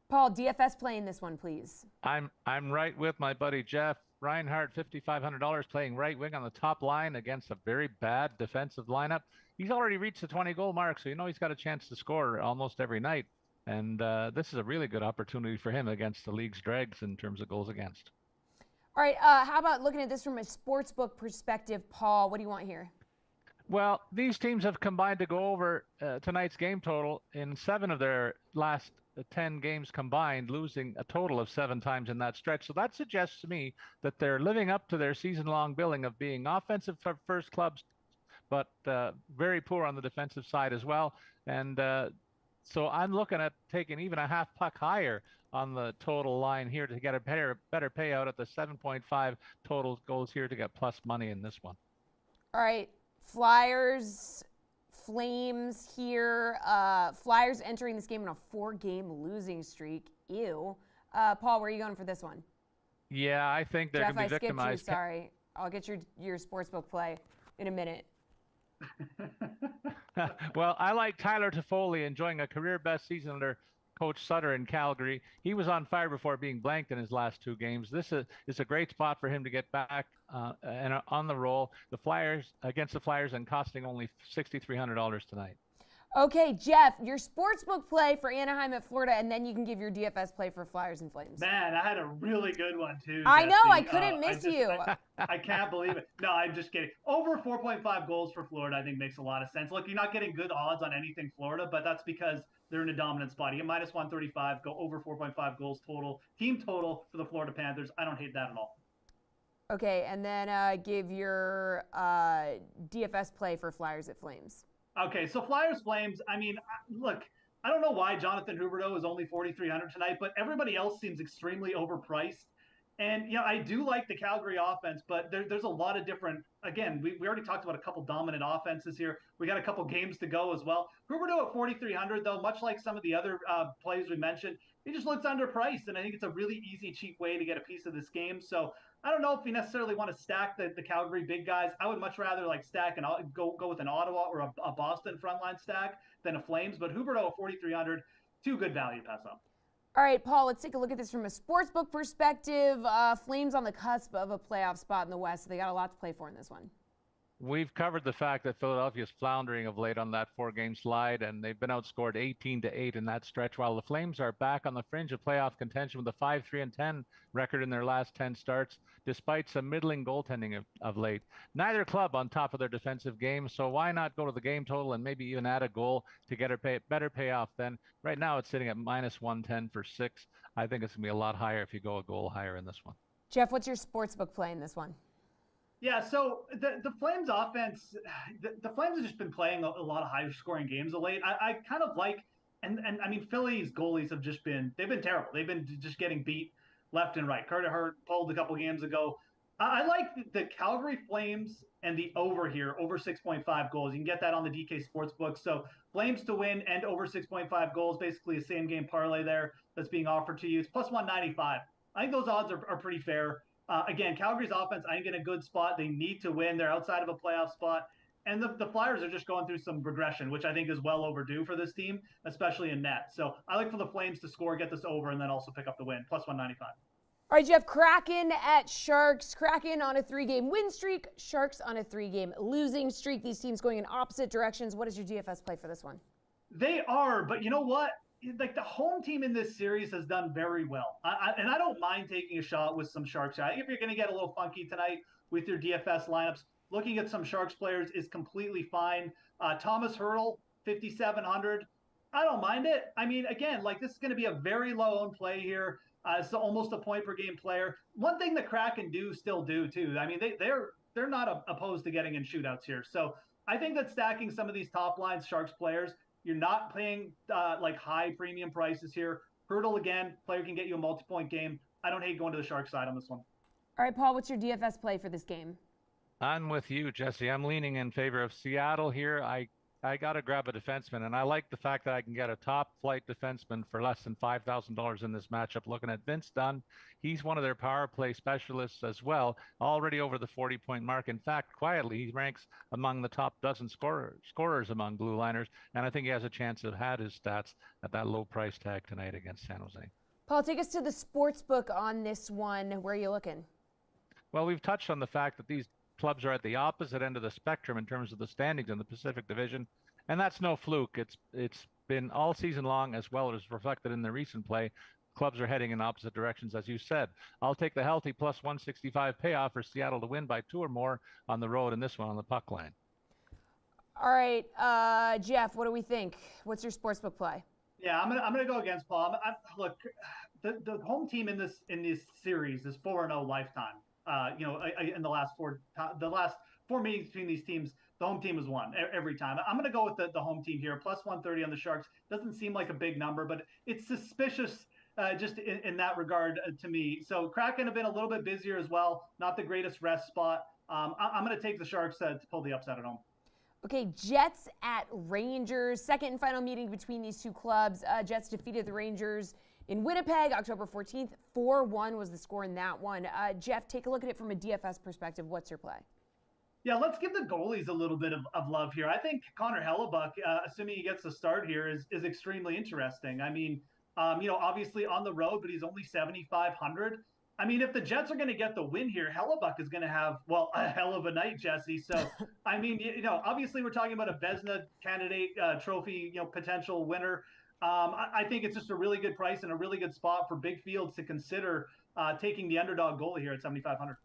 Paul, DFS play in this one, please. I'm right with my buddy Jeff. Reinhardt, $5,500, playing right wing on the top line against a very bad defensive lineup. He's already reached the 20-goal mark, so he's got a chance to score almost every night. And this is a really good opportunity for him against the league's dregs in terms of goals against. All right, how about looking at this from a sportsbook perspective, Paul? What do you want here? Well, these teams have combined to go over tonight's game total in 7 of their last 10 games combined, losing a total of 7 times in that stretch. So that suggests to me that they're living up to their season-long billing of being offensive first clubs, but very poor on the defensive side as well. And so I'm looking at taking even a half puck higher on the total line here to get a better payout at the 7.5 total goals here to get plus money in this one. All right, Flyers, Flames here. Flyers entering this game on a 4-game losing streak. Ew. Paul, where are you going for this one? Yeah, I think they're going to be victimized. Jeff, I skipped you. Sorry. I'll get your sportsbook play in a minute. Well, I like Tyler Toffoli enjoying a career-best season under Coach Sutter in Calgary. He was on fire before being blanked in his last 2 games. This is a great spot for him to get back and on the roll. The Flyers against the Flyers and costing only $6,300 tonight. Okay, Jeff, your sportsbook play for Anaheim at Florida, and then you can give your DFS play for Flyers and Flames. Man, I had a really good one, too. I know. Jesse. I couldn't miss you. I can't believe it. No, I'm just kidding. Over 4.5 goals for Florida, I think, makes a lot of sense. Look, you're not getting good odds on anything Florida, but that's because they're in a dominant spot. You get minus 135, go over 4.5 goals total. Team total for the Florida Panthers. I don't hate that at all. Okay, and then give your DFS play for Flyers at Flames. Okay, so Flyers Flames, look, I don't know why Jonathan Huberdeau is only 4,300 tonight, but everybody else seems extremely overpriced. And, I do like the Calgary offense, but there's a lot of different, again, we already talked about a couple dominant offenses here. We got a couple games to go as well. Huberdeau at 4,300, though, much like some of the other plays we mentioned, he just looks underpriced. And I think it's a really easy, cheap way to get a piece of this game. So I don't know if you necessarily want to stack the Calgary big guys. I would much rather stack and go with an Ottawa or a Boston frontline stack than a Flames. But Huberdeau at 4,300, too good value to pass up. All right, Paul, let's take a look at this from a sportsbook perspective. Flames on the cusp of a playoff spot in the West, so they got a lot to play for in this one. We've covered the fact that Philadelphia's floundering of late on that 4-game slide, and they've been outscored 18-8 in that stretch, while the Flames are back on the fringe of playoff contention with a 5-3-10 record in their last 10 starts, despite some middling goaltending of late. Neither club on top of their defensive game, so why not go to the game total and maybe even add a goal to get a better payoff then? Right now it's sitting at -110 for 6. I think it's going to be a lot higher if you go a goal higher in this one. Jeff, what's your sportsbook play in this one? Yeah, so the Flames offense, the Flames have just been playing a lot of high scoring games of late. I kind of like, and I mean, Philly's goalies have they've been terrible. They've been just getting beat left and right. Carter Hart pulled a couple games ago. I like the Calgary Flames and the over here, over 6.5 goals. You can get that on the DK Sportsbook. So Flames to win and over 6.5 goals, basically a same game parlay there that's being offered to you. It's plus 195. I think those odds are pretty fair. Again, Calgary's offense, I think, in a good spot. They need to win. They're outside of a playoff spot. And the Flyers are just going through some regression, which I think is well overdue for this team, especially in net. So I like for the Flames to score, get this over, and then also pick up the win, plus 195. All right, Jeff, Kraken at Sharks. Kraken on a 3-game win streak. Sharks on a 3-game losing streak. These teams going in opposite directions. What is your DFS play for this one? They are, but you know what? The home team in this series has done very well. And I don't mind taking a shot with some Sharks. I think if you're going to get a little funky tonight with your DFS lineups, looking at some Sharks players is completely fine. Thomas Hertl, 5,700. I don't mind it. I mean, again, this is going to be a very low-owned play here. It's almost a point per game player. One thing the Kraken still do too. I mean, they're not opposed to getting in shootouts here. So I think that stacking some of these top line Sharks players, you're not paying high premium prices here. Hertl, again, player can get you a multi-point game. I don't hate going to the Sharks side on this one. All right, Paul, what's your DFS play for this game? I'm with you, Jesse. I'm leaning in favor of Seattle here. I got to grab a defenseman, and I like the fact that I can get a top-flight defenseman for less than $5,000 in this matchup. Looking at Vince Dunn, he's one of their power play specialists as well, already over the 40-point mark. In fact, quietly, he ranks among the top dozen scorers among blue liners, and I think he has a chance to have his stats at that low price tag tonight against San Jose. Paul, take us to the sports book on this one. Where are you looking? Well, we've touched on the fact that these clubs are at the opposite end of the spectrum in terms of the standings in the Pacific Division, and that's no fluke. It's been all season long, as well as reflected in the recent play. Clubs are heading in opposite directions, as you said. I'll take the healthy plus 165 payoff for Seattle to win by 2 or more on the road in this one on the puck line. All right, Jeff, what do we think? What's your sportsbook play? Yeah, I'm gonna go against Paul. Look, the home team in this series is 4-0 lifetime. In the last four meetings between these teams, the home team has won every time. I'm going to go with the home team here, plus 130 on the Sharks. Doesn't seem like a big number, but it's suspicious just in that regard to me. So Kraken have been a little bit busier as well. Not the greatest rest spot. I'm going to take the Sharks to pull the upset at home. Okay, Jets at Rangers. Second and final meeting between these two clubs. Jets defeated the Rangers in Winnipeg, October 14th. 4-1 was the score in that one. Jeff, take a look at it from a DFS perspective. What's your play? Yeah, let's give the goalies a little bit of love here. I think Connor Hellebuck, assuming he gets the start here, is extremely interesting. I mean, obviously on the road, but he's only 7,500. I mean, if the Jets are going to get the win here, Hellebuck is going to have, a hell of a night, Jesse. So, I mean, obviously we're talking about a Vezina candidate trophy, potential winner. I think it's just a really good price and a really good spot for big fields to consider taking the underdog goalie here at 7,500.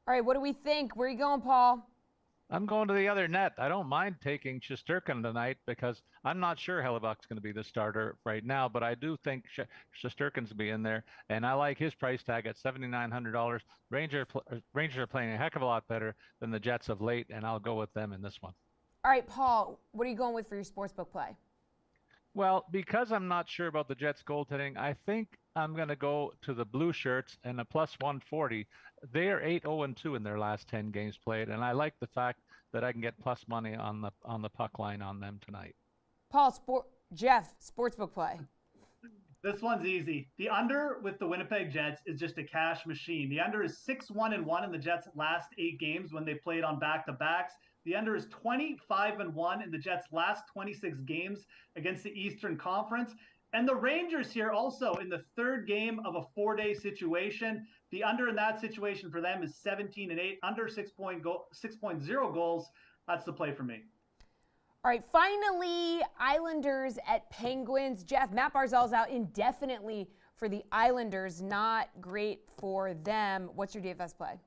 All right, what do we think? Where are you going, Paul? I'm going to the other net. I don't mind taking Shesterkin tonight because I'm not sure Hellebuck's going to be the starter right now, but I do think Shesterkin's be in there, and I like his price tag at $7,900. Rangers are playing a heck of a lot better than the Jets of late, and I'll go with them in this one. All right, Paul, what are you going with for your sportsbook play? Well, because I'm not sure about the Jets goaltending, I think I'm going to go to the blue shirts and a plus 140. They are 8-0-2 in their last 10 games played, and I like the fact that I can get plus money on the puck line on them tonight. Jeff, sportsbook play. This one's easy. The under with the Winnipeg Jets is just a cash machine. The under is 6-1-1 in the Jets' last 8 games when they played on back-to-backs. The under is 25-1 in the Jets' last 26 games against the Eastern Conference. And the Rangers here also in the third game of a 4-day situation. The under in that situation for them is 17-8, under 6.0 goals. That's the play for me. All right, finally, Islanders at Penguins. Jeff, Matt Barzal's out indefinitely for the Islanders. Not great for them. What's your DFS play?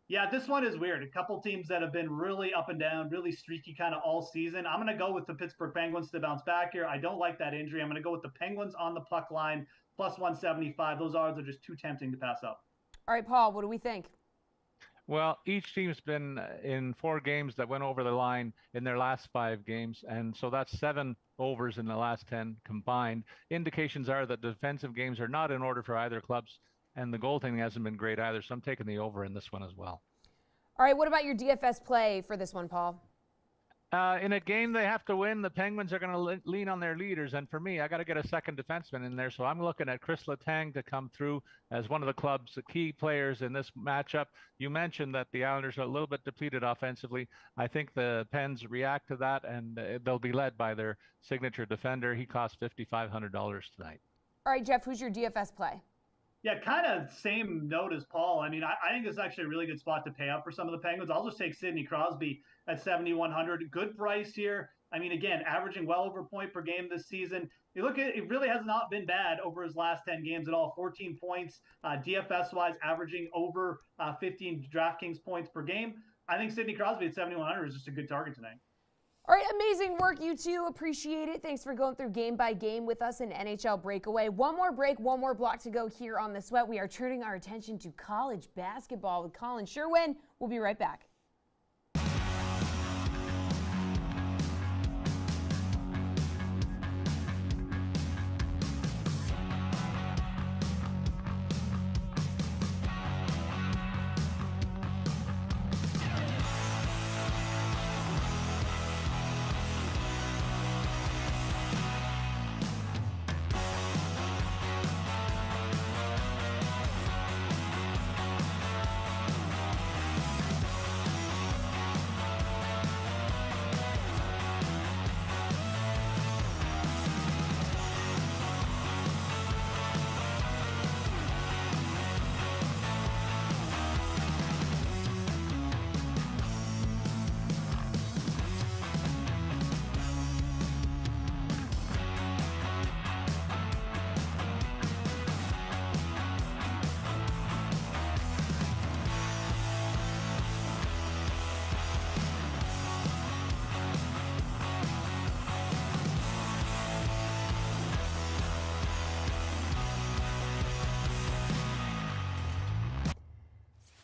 Yeah, this one is weird. A couple teams that have been really up and down, really streaky kind of all season. I'm going to go with the Pittsburgh Penguins to bounce back here. I don't like that injury. I'm going to go with the Penguins on the puck line, plus 175. Those odds are just too tempting to pass up. All right, Paul, what do we think? Well, each team's been in 4 games that went over the line in their last 5 games, and so that's 7 overs in the last 10 combined. Indications are that defensive games are not in order for either clubs, and the goaltending hasn't been great either, so I'm taking the over in this one as well. All right, what about your DFS play for this one, Paul? In a game they have to win, the Penguins are going to lean on their leaders. And for me, I got to get a second defenseman in there. So I'm looking at Chris Letang to come through as one of the club's key players in this matchup. You mentioned that the Islanders are a little bit depleted offensively. I think the Pens react to that, and they'll be led by their signature defender. He costs $5,500 tonight. All right, Jeff, who's your DFS play? Yeah, kind of same note as Paul. I mean, I think this is actually a really good spot to pay up for some of the Penguins. I'll just take Sidney Crosby at 7,100. Good price here. I mean, again, averaging well over a point per game this season. You look at it, really has not been bad over his last 10 games at all. 14 points, DFS-wise, averaging over 15 DraftKings points per game. I think Sidney Crosby at 7,100 is just a good target tonight. All right, amazing work, you two. Appreciate it. Thanks for going through game by game with us in NHL Breakaway. One more break, one more block to go here on The Sweat. We are turning our attention to college basketball with Colin Sherwin. We'll be right back.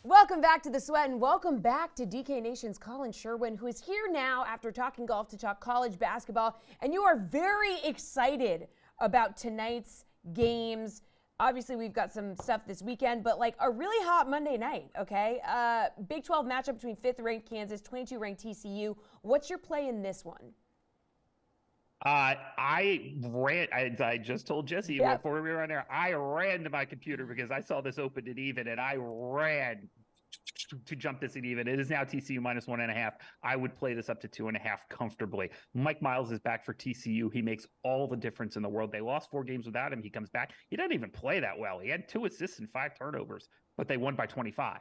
Welcome back to The Sweat, and welcome back to DK Nation's Colin Sherwin, who is here now after talking golf to talk college basketball. And you are very excited about tonight's games. Obviously, we've got some stuff this weekend, but like a really hot Monday night, okay? Big 12 matchup between 5th-ranked Kansas, 22-ranked TCU. What's your play in this one? I just told Jesse before we were on there, I ran to my computer because I saw this open at even, and I ran to jump this at even. It is now TCU minus 1.5. I would play this up to 2.5 comfortably. Mike Miles is back for TCU. He makes all the difference in the world. They lost 4 games without him. He comes back. He doesn't even play that well. He had 2 assists and 5 turnovers, but they won by 25.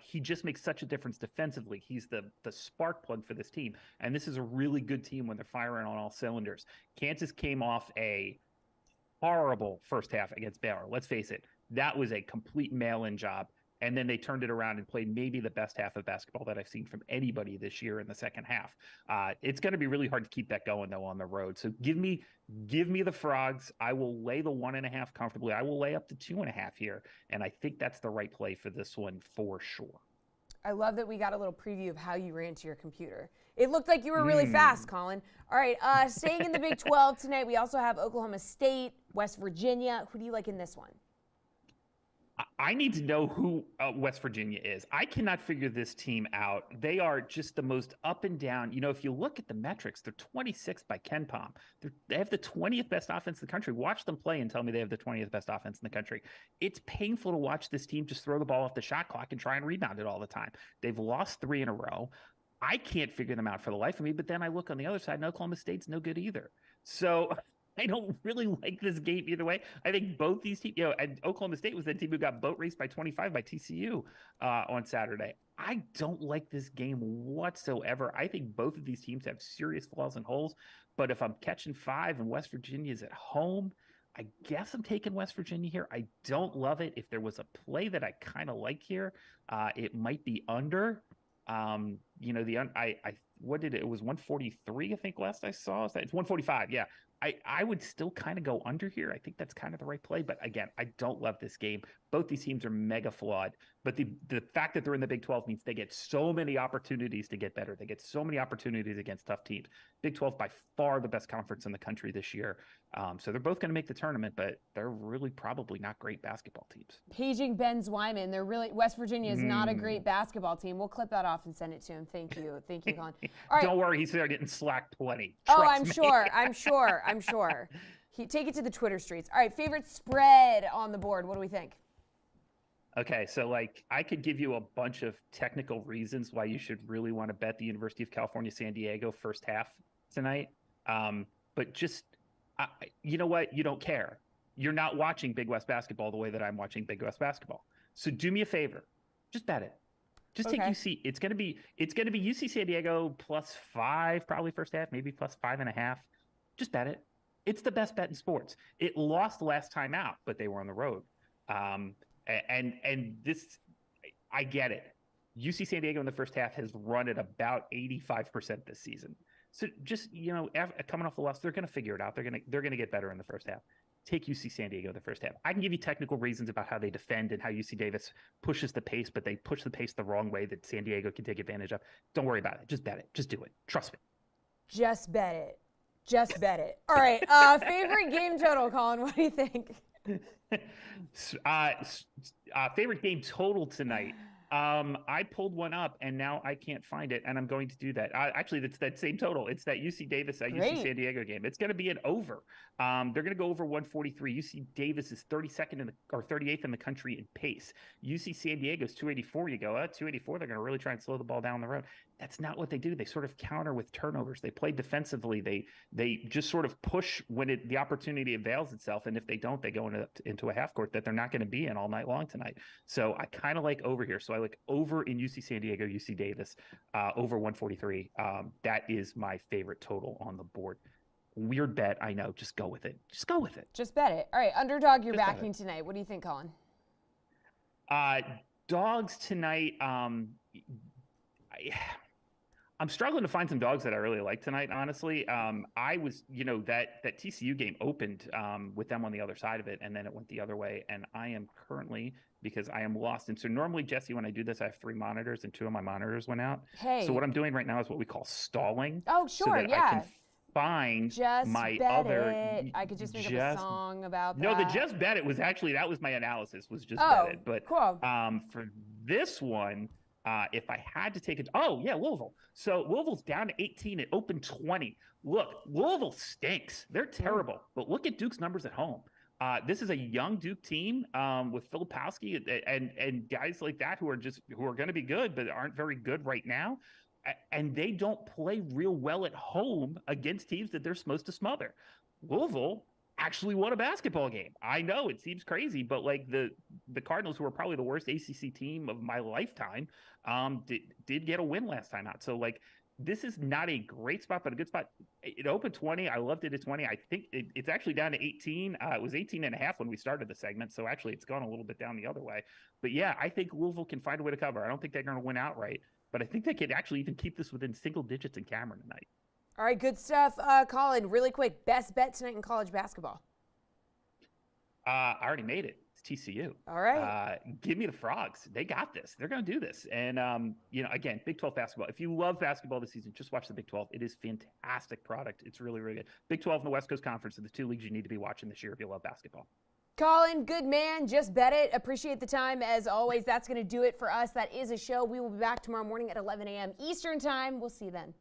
He just makes such a difference defensively. He's the spark plug for this team. And this is a really good team when they're firing on all cylinders. Kansas came off a horrible first half against Baylor. Let's face it. That was a complete mail-in job. And then they turned it around and played maybe the best half of basketball that I've seen from anybody this year in the second half. It's going to be really hard to keep that going, though, on the road. So give me the Frogs. I will lay the 1.5 comfortably. I will lay up to 2.5 here. And I think that's the right play for this one for sure. I love that we got a little preview of how you ran to your computer. It looked like you were really fast, Colin. All right, staying in the Big 12 tonight, we also have Oklahoma State, West Virginia. Who do you like in this one? I need to know who West Virginia is. I cannot figure this team out. They are just the most up and down. You know, if you look at the metrics, they're 26th by KenPom. They have the 20th best offense in the country. Watch them play and tell me they have the 20th best offense in the country. It's painful to watch this team just throw the ball off the shot clock and try and rebound it all the time. They've lost 3 in a row. I can't figure them out for the life of me, but then I look on the other side, and Oklahoma State's no good either. So I don't really like this game either way. I think both these teams, and Oklahoma State was the team who got boat raced by 25 by TCU on Saturday. I don't like this game whatsoever. I think both of these teams have serious flaws and holes, but if I'm catching 5 and West Virginia is at home, I guess I'm taking West Virginia here. I don't love it. If there was a play that I kind of like here, it might be under. What did it was 143, I think last I saw. It's 145. Yeah. I would still kind of go under here. I think that's kind of the right play. But again, I don't love this game. Both these teams are mega flawed. But the fact that they're in the Big 12 means they get so many opportunities to get better. They get so many opportunities against tough teams. Big 12 by far the best conference in the country this year. So they're both going to make the tournament, but they're really probably not great basketball teams. Paging Ben Zwyman. West Virginia is not a great basketball team. We'll clip that off and send it to him. Thank you, Colin. All right. Don't worry, he's there getting slacked plenty. I'm sure. Take it to the Twitter streets. All right, favorite spread on the board. What do we think? Okay, so I could give you a bunch of technical reasons why you should really want to bet the University of California, San Diego first half tonight. But just, you know what? You don't care. You're not watching Big West basketball the way that I'm watching Big West basketball. So do me a favor. Just bet it. Just take UC. It's gonna be UC San Diego +5 probably first half, maybe +5.5. Just bet it. It's the best bet in sports. It lost last time out, but they were on the road. And this, I get it. UC San Diego in the first half has run at about 85% this season. So just, coming off the loss, they're going to figure it out. They're going to get better in the first half. Take UC San Diego in the first half. I can give you technical reasons about how they defend and how UC Davis pushes the pace, but they push the pace the wrong way that San Diego can take advantage of. Don't worry about it. Just bet it. Just do it. Trust me. Just bet it. Just bet it. All right. Favorite game total, Colin. What do you think? Favorite game total tonight. I pulled one up and now I can't find it, and I'm going to do that. Actually, it's that same total. It's that UC Davis UC San Diego game. It's going to be an over. They're going to go over 143. UC Davis is 32nd or 38th in the country in pace. UC San Diego is 284. You go, 284. They're going to really try and slow the ball down the road. That's not what they do. They sort of counter with turnovers. They play defensively. They just sort of push when the opportunity avails itself. And if they don't, they go into a half court that they're not going to be in all night long tonight. So I kind of like over here. So I like over in UC San Diego, UC Davis, over 143. That is my favorite total on the board. Weird bet, I know. Just go with it. Just go with it. Just bet it. All right, underdog you're backing tonight. What do you think, Colin? Dogs tonight. I'm struggling to find some dogs that I really like tonight, honestly. I was, that TCU game opened with them on the other side of it, and then it went the other way. And I am currently, because I am lost. And so normally, Jesse, when I do this, I have 3 monitors, and 2 of my monitors went out. Hey. So what I'm doing right now is what we call stalling. Oh, sure, so that yeah. I can find just my bet other. It. I could just make up a song about that. No, the just bet it was actually, that was my analysis, was just bet it. But cool. For this one, if I had to take it, Louisville. So Louisville's down to 18. It opened 20. Look, Louisville stinks. They're terrible. But look at Duke's numbers at home. This is a young Duke team with Filipowski and guys like that who are going to be good, but aren't very good right now. And they don't play real well at home against teams that they're supposed to smother. Louisville actually won a basketball game. I know it seems crazy, but like the Cardinals, who are probably the worst ACC team of my lifetime, did get a win last time out. So like, this is not a great spot, but a good spot. It opened 20. I loved it at 20. I think it's actually down to 18. It was 18.5 when we started the segment. So actually it's gone a little bit down the other way. But yeah, I think Louisville can find a way to cover. I don't think they're going to win outright, but I think they could actually even keep this within single digits in Cameron tonight. All right, good stuff. Colin, really quick, best bet tonight in college basketball. I already made it. It's TCU. All right. Give me the Frogs. They got this. They're going to do this. And, again, Big 12 basketball. If you love basketball this season, just watch the Big 12. It is fantastic product. It's really, really good. Big 12 and the West Coast Conference are the 2 leagues you need to be watching this year if you love basketball. Colin, good man. Just bet it. Appreciate the time as always. That's going to do it for us. That is a show. We will be back tomorrow morning at 11 a.m. Eastern time. We'll see you then.